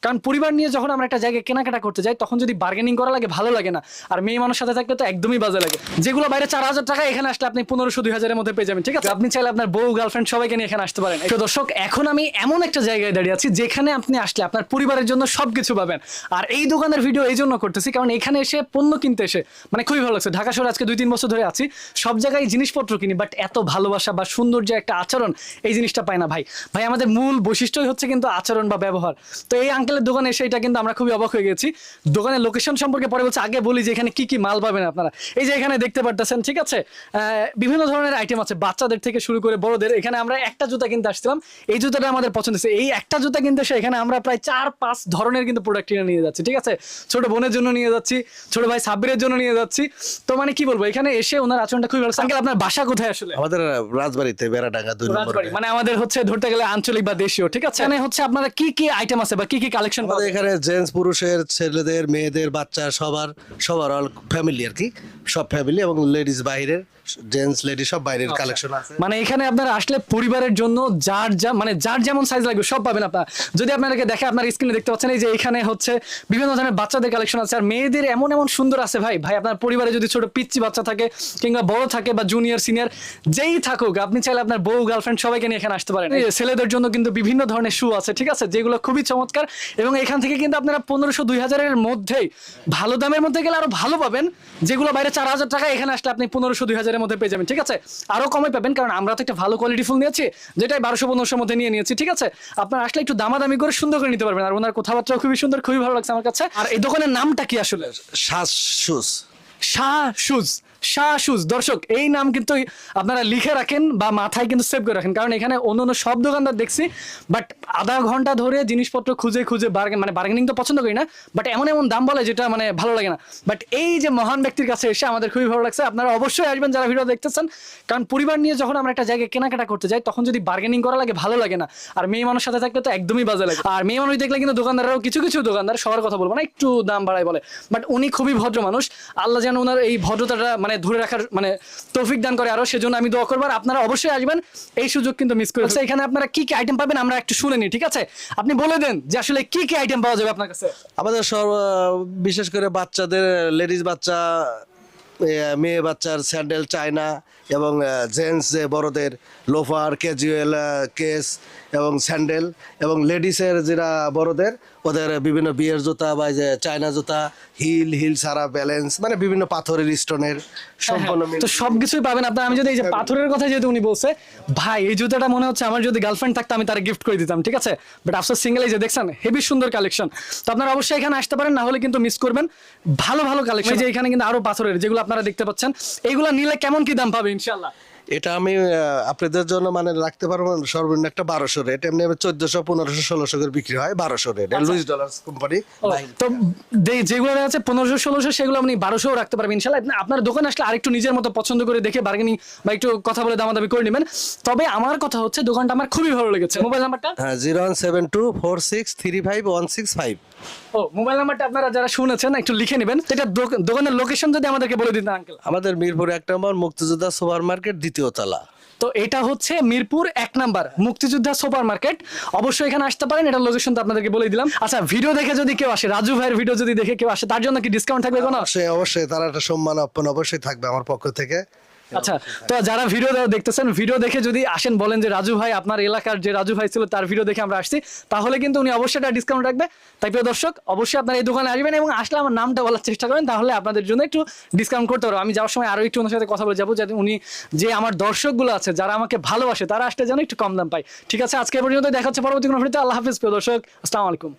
কারণ পরিবার নিয়ে যখন আমরা একটা জায়গায় কেনাকাটা করতে যাই তখন যদি বার্গেনিং করা লাগে ভালো লাগে না, আর মেয়ে মানুষ সাথে থাকলে তো একদমই বাজে লাগে। যেগুলো বাইরে 4000 টাকা এখানে আসলে আপনি 1500-2000 মধ্যে পেয়ে যাবেন, ঠিক আছে? আপনি চাইলে আপনার বউ গার্লফ্রেন্ড সবাইকে নিয়ে এখানে আসতে পারেন। তো দর্শক, এখন আমি এমন একটা জায়গায় দাঁড়িয়ে আছি যেখানে আপনি আসলে আপনার পরিবারের জন্য সবকিছু পাবেন। আর এই দোকানের ভিডিও এই জন্য করতেছি কারণ এখানে এসে পণ্য কিনতে এসে মানে খুবই ভালো লাগছে। ঢাকা শহরে আজকে 2-3 বছর ধরে আছি, সব জায়গায় জিনিসপত্র কিনি, বাট এত ভালোবাসা বা সুন্দর যে একটা আচরণ এই জিনিসটা পাই না ভাই। ভাই আমাদের মূল বৈশিষ্ট্যই হচ্ছে কিন্তু আচরণ বা ব্যবহার। তো এই আঙ্কেলের দোকানে এসে এটা কিন্তু আমরা খুবই অবাক হয়ে গেছি। দোকানের লোকেশন সম্পর্কে পরে বলছি, আগে বলি যে এখানে কি কি মাল পাবেন আপনারা। এই যে এখানে দেখতে পারতেছেন, ঠিক আছে, বিভিন্ন ধরনের আইটেম আছে, বাচ্চাদের থেকে শুরু করে বড়দের। এখানে আমরা একটা জুতা কিনতে আসছিলাম, এই জুতাটা আমাদের পছন্দ হয়েছে। এই একটা জুতা কিনতে এসে এখানে আমরা প্রায় 4-5 ধরনের কিন্তু প্রোডাক্ট কিনে নিয়ে যাচ্ছি, ঠিক আছে? ছোট বোনের জন্য নিয়ে যাচ্ছি, ছোট ভাই সাব্বিরের জন্য নিয়ে যাচ্ছি। তো মানে কি বলবো, এখানে এসে ওনার আচরণটা খুবই ভালো। আঙ্কেল আপনার বাসা কোথায় আসলে? আমাদের রাজবাড়িতে, বেড়াডাঙ্গা 2 নম্বর। মানে আমাদের হচ্ছে ধরতে গেলে আঞ্চলিক বা দেশীয়, ঠিক আছে? মানে হচ্ছে আপনারা কি কি আইটেম আছে বা কি কি কালেকশন আমাদের পাবেন? এখানে জেন্টস, পুরুষের, ছেলেদের, মেয়েদের, বাচ্চা, সবার অল ফ্যামিলি আর কি, সব ফ্যামিলি, এবং লেডিস বাইরের, জেন্টস লেডিস সব বাইরের কালেকশন আছে। মানে এখানে আপনারা আসলে পরিবারের জন্য যার যেমন সাইজ লাগবে সব পাবেন আপনারা। যদি আপনাদেরকে দেখে, আপনার স্ক্রিনে দেখতে পাচ্ছেন এই যে এখানে হচ্ছে বিভিন্ন ধরনের বাচ্চাদের কালেকশন আছে, আর মেয়েদের এমন এমন সুন্দর আছে ভাই। আপনার পরিবারে যদি ছোট পিচ্চি বাচ্চা থাকে কিংবা বড় থাকে বা জুনিয়র সিনিয়র যেই থাকুক, আপনি চাইলে আপনার বউ গার্লফ্রেন্ড সবাইকে নিয়ে এখানে আসতে পারেন। এই যে ছেলেদের জন্য কিন্তু বিভিন্ন ধরনের শু আছে, ঠিক আছে, যেগুলো খুবই চমৎকার। এবং এখান থেকে কিন্তু আপনারা 1500-2000 মধ্যেই ভালো দামের মধ্যে গেলে আরো ভালো পাবেন। যেগুলো বাইরে 4000 টাকা, এখানে আসলে আপনি 1500-2000 মধ্যে পেয়ে যাবেন, ঠিক আছে? আরো কমে পাবেন কারণ আমরা তো একটা ভালো কোয়ালিটি ফুল নিয়েছি, যেটাই 1200-1500 মধ্যে নিয়েছি, ঠিক আছে? আপনার আসলে একটু দামাদামি করে সুন্দর করে নিতে পারবেন। আর ওনার কথাবার্তাও খুবই সুন্দর, খুবই ভালো লাগছে আমার কাছে। আর এই দোকানের নামটা কি আসলে? শ্বাস শুজ। শাহ শুজ। দর্শক, এই নাম কিন্তু আপনারা লিখে রাখেন বা মাথায় কিন্তু সেভ করে রাখেন, কারণ এখানে অন্য সব দোকানদার দেখছি বাট আধা ঘন্টা ধরে জিনিসপত্র খুঁজে বার্গেনিং তো পছন্দ করি না, বাট এমন এমন দাম বলে যেটা মানে ভালো লাগে না। বাট এই যে মহান ব্যক্তির কাছে এসে আমাদের খুবই ভালো লাগছে। আপনারা অবশ্যই আসবেন যারা ভিডিও দেখতেছেন, কারণ পরিবার নিয়ে যখন আমরা একটা জায়গায় কেনাকাটা করতে যাই তখন যদি বার্গেনিং করা লাগে ভালো লাগে না, আর মেয়ে মানুষ সাথে থাকলে তো একদমই বাজে লাগে। আর মেয়ে মানুষ দেখলে কিন্তু দোকানদাররাও কিছু দোকানদার, সবার কথা বলবো না, একটু দাম বাড়ায় বলে, বাট উনি খুবই ভদ্র মানুষ। আল্লাহ যেন ওনার এই ভদ্রতাটা মানে ধরে রাখার মানে তৌফিক দান করে, আরো সেজন্য আমি দোয়া করবো। আর আপনারা অবশ্যই আসবেন, এই সুযোগ কিন্তু মিস করে। এখানে আপনারা কি কি আইটেম পাবেন আমরা একটু শুনে নিই, ঠিক আছে? আপনি বলে দেন যে আসলে কি কি আইটেম পাওয়া যাবে আপনার কাছে। আমাদের সব বিশেষ করে বাচ্চাদের, লেডিস বাচ্চা, মেয়ে বাচ্চার স্যান্ডেল, চায়না, এবং জেন্টস যে বড়দের লোফার, ক্যাজুয়াল কেস এবং স্যান্ডেল, এবং লেডিসের যেটা বড়দের ওদের বিভিন্ন বিয়ের জুতা বা যে চায়না জুতা, হিল ছাড়া ব্যালেন্স, মানে বিভিন্ন পাথরের স্টোনের সম্পূর্ণ তো সবকিছুই পাবেন আপনারা। আমি যদি এই যে পাথরের কথা যেহেতু উনি বলছে, ভাই এই জুতাটা মনে হচ্ছে আমার যদি গার্লফ্রেন্ড থাকতো আমি তার গিফট করে দিতাম, ঠিক আছে? বাট আফসোস সিঙ্গেল। এই যে দেখছেন হেভি সুন্দর কালেকশন। তো আপনারা অবশ্যই এখানে আসতে পারেন, না হলে কিন্তু মিস করবেন ভালো কালেকশন। যে এখানে কিন্তু আরো পাথরের যেগুলো আপনারা দেখতে পাচ্ছেন, এইগুলো নিলে কেমন কি দাম পাবে ইনশাআল্লাহ? এটা আমি আপনাদের জন্য মানে রাখতে পারবো সর্বনিম্ন একটা 1200 রেট, এমনি 1400, 1500, 1600 করে বিক্রি হয়। 1200 রেট, লুইস ডলার্স কোম্পানি। তো যেগুলো আছে 1500-1600 সেগুলো আপনি 1200 রাখতে পারবেন ইনশাআল্লাহ। আপনার দোকানে আসলে আরেকটু নিজের মতো পছন্দ করে দেখে বার্গেনিং বা একটু কথা বলে দামাদামি করে নেবেন। তবে আমার কথা হচ্ছে দোকানটা আমার খুবই ভালো লেগেছে। মোবাইল নাম্বারটা? হ্যাঁ, 01724635 ও, মোবাইল নাম্বারটা আপনারা যারা শুনেছেন একটু লিখে নেবেন। এটা দোকানের লোকেশন যদি আমাদেরকে বলে দিতেন আঙ্কেল। আমাদের মিরপুর 1 নম্বর মুক্তিযোদ্ধা সুপার মার্কেট, 2য় তলা। তো এটা হচ্ছে মিরপুর 1 নাম্বার মুক্তিযোদ্ধা সুপার মার্কেট। অবশ্যই এখানে আসতে পারেন, এটা লোকেশন তো আপনাদেরকে বলে দিলাম। আচ্ছা, ভিডিও দেখে যদি কেউ আসে, রাজু ভাইয়ের ভিডিও যদি দেখে কেউ আসে, তার জন্য কি ডিসকাউন্ট থাকবে কোনো? অবশ্যই তার একটা সম্মান অর্পণ অবশ্যই থাকবে আমার পক্ষ থেকে। আচ্ছা, তো যারা ভিডিও দেখতেছেন, ভিডিও দেখে যদি আসেন, বলেন যে রাজু ভাই, আপনার এলাকার যে রাজু ভাই ছিল তার ভিডিও দেখে আমরা আসছি, তাহলে কিন্তু উনি অবশ্যই একটা ডিসকাউন্ট রাখবে। তাই প্রিয় দর্শক, অবশ্যই আপনারা এই দোকানে আসবেন এবং আসলে আমার নামটা বলার চেষ্টা করেন, তাহলে আপনাদের জন্য একটু ডিসকাউন্ট করতে পারবো। আমি যাওয়ার সময় আরো একটু ওনার সাথে কথা বলে যাবো, যাতে উনি যে আমার দর্শকগুলো আছে যারা আমাকে ভালোবাসে তারা আসলে যেন একটু কম দাম পায়। ঠিক আছে, আজকে পর্যন্ত দেখা হচ্ছে পরবর্তী কোনো ভিডিওতে। আল্লাহ হাফেজ প্রিয় দর্শক, আসসালামু আলাইকুম।